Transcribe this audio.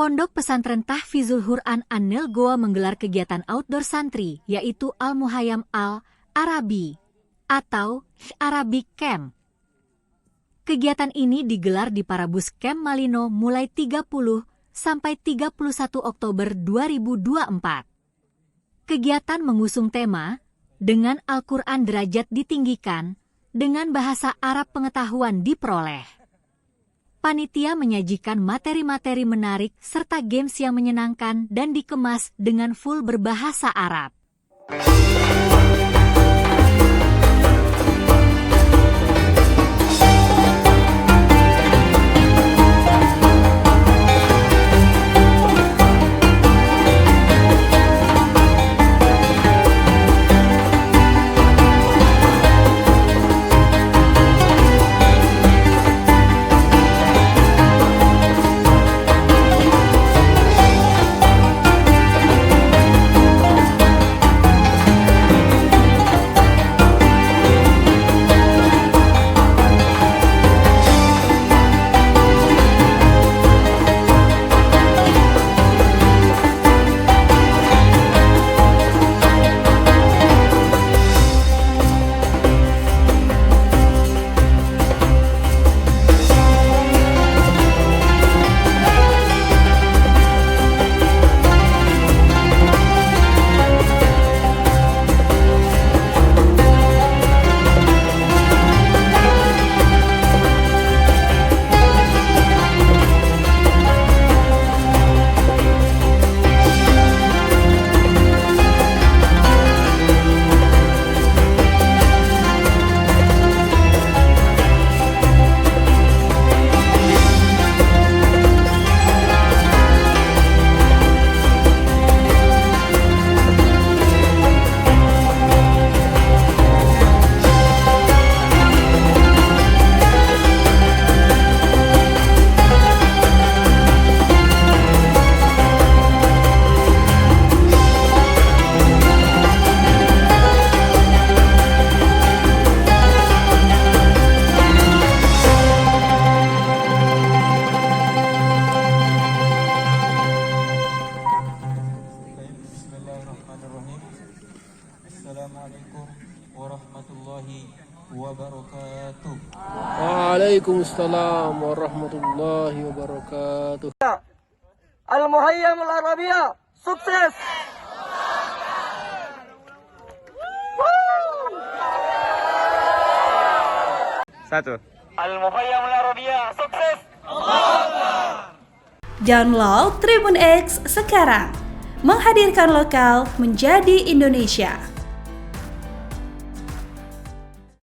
Pondok Pesantren Tahfizul Quran An-Nil Goa menggelar kegiatan outdoor santri, yaitu Al-Muhayyam Al-Arabi atau Arabic Camp. Kegiatan ini digelar di Parabus Camp Malino mulai 30 sampai 31 Oktober 2024. Kegiatan mengusung tema, dengan Al-Quran derajat ditinggikan, dengan bahasa Arab pengetahuan diperoleh. Panitia menyajikan materi-materi menarik serta games yang menyenangkan dan dikemas dengan full berbahasa Arab. Assalamualaikum warahmatullahi wabarakatuh. Waalaikumsalam warahmatullahi wabarakatuh. Al-Muhayyam Al-Arabiyah, sukses! Satu. Al-Muhayyam Al-Arabiyah, sukses! Download Tribun X sekarang, menghadirkan lokal menjadi Indonesia.